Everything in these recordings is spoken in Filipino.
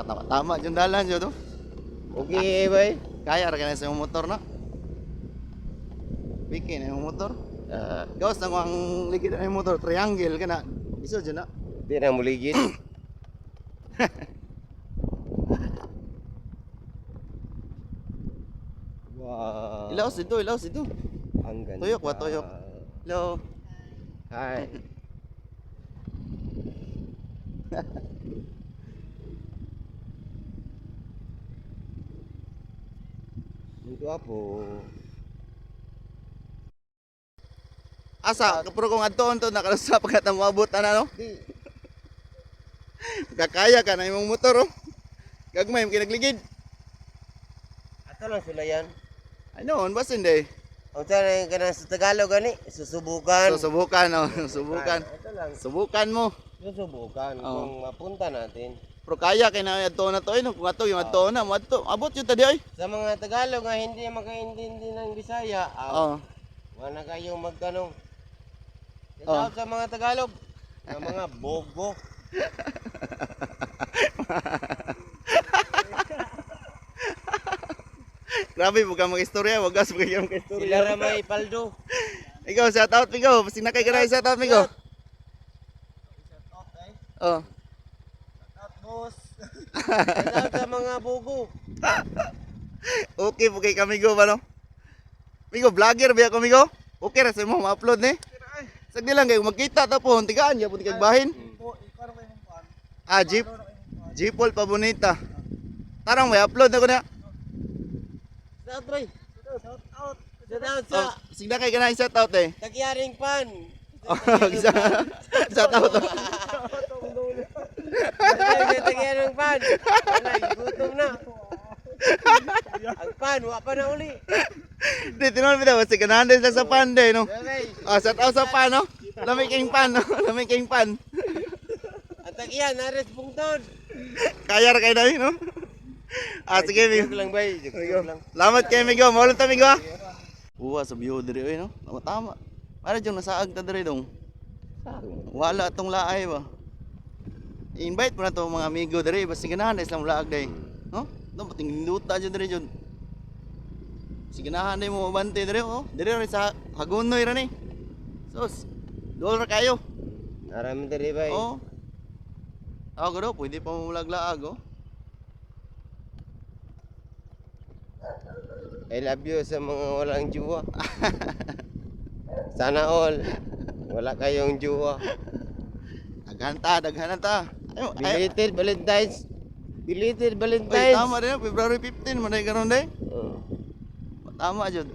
Tama yung dalan dyan to. Okay, bay. Kaya ra ka na sa imong motor na. Bikin na yung motor. Gawas na ko ang ligid na yung motor. Triangle ka na. Iso dyan na. Di na muligid. Wow. Ilaos dito, ilaos dito. Ang ganda. Tuyok ba, tuyok? Hello. Hi. Ito po. Asa, kapuro kong adtoon to, nakalusa pagkat ang maabot na no? Di. Kakaya ka na imong motor oh. Gagmay, kinagligid. Ato lang sila yan. Ano, basta hindi. Ang sana ka na sa Tagalog gani, susubukan. So, subukan oh, subukan. Ito lang. Subukan mo. Susubukan Oo. kung mapunta natin. Pero kaya kay na adto na to no, kung ato yung adto na, mo adto. Abot yung tadi ay. Sa mga Tagalog nga hindi makaintindi ng Bisaya, Oh. wala kayong magtanong. Oh. Sa mga Tagalog, ng mga bogo. Grabe mo ka mag-istorya, wag gas mo kayo Sila mag-istorya. Ramay Paldo. Ikaw, shout out Migo. Sinakay ka na shout out Migo. Oh. Boss. Shout sa mga bogo. Okay po kay Kamigo ba no? Migo, vlogger ba ako Migo? Okay ra sa mo ma-upload ni. Sagdi lang kayo magkita ta po, tigaan ya po bahin. Ah, Jeepol pa bonita. Tarang may upload na ko na. Shout Ray. Shout out. Shout out Oh, sa sigda kay kana shout out eh. Tagyaring Pan. Shout out. Tagyaring Pan. Wala, gutom na. Ang pan, wala pa na uli. Di tinon bitaw si kanande sa pande no. Okay. Ah, shout out sa pan no. Lami king pan no. Lami king pan. At tagyan, nares pungtod. Kaya ra kay dai no. Ah, sige Migo. Joke lang bay, joke lang. Salamat kay Migo. Maulan ta Migo. Uwa sa view diri oy no. Tama. Para jung nasaag ta diri dong. Wala tong laay ba. I-invite mo na to mga amigo diri basta ganahan na islang laag day. No? No, pating luta dyan diri dyan. Sige ganahan day mo mabante diri oh. Diri rin sa Hagonoy ra ni. Sus. Dollar kayo. Narami diri bay. Oh. Ako daw pwede pa mo laag oh. I love you sa mga walang jowa. Sana all. Wala kayong jowa. Daghan ta. Ayo, Belated Valentine's. Belated Oy, Valentine's. tama rin, February 15 man ay karon day. Oh. Tama jud.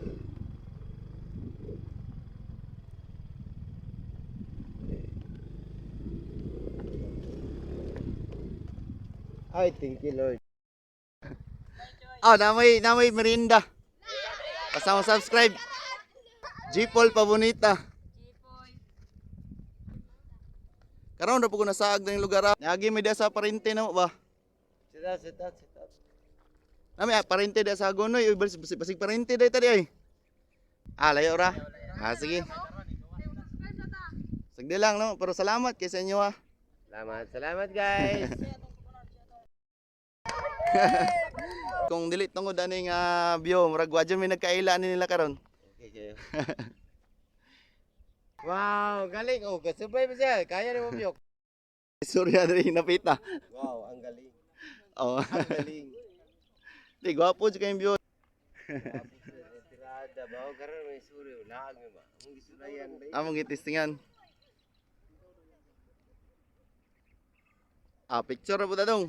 Ay, thank you Lord. Ah, namay merinda. Basta mo subscribe. Jeepol pa bonita. Karon na po ko nasaag ng lugar. Nagi mi sa parente na mo ba? Sit out. Nami parente da sa Hagonoy, basig parente day tadi ay. Ah, layo ra. Ah, sige. Sagdi lang no, pero salamat kay sa inyo ha. Salamat guys. Kung dili tungod ani nga view, murag wa jud may nagkaila ni nila karon. Okay. Wow, galing. Oh, kasubay mo siya. Kaya ni mo biyok. Surya diri napita. Wow, ang galing. Oh. Ang galing. Di gwapo jud kay view. Tirada ba? O karon may suri. Laag mo ba? Ang gisulayan ba? Among gitistingan. Ah, picture ra po ta dong.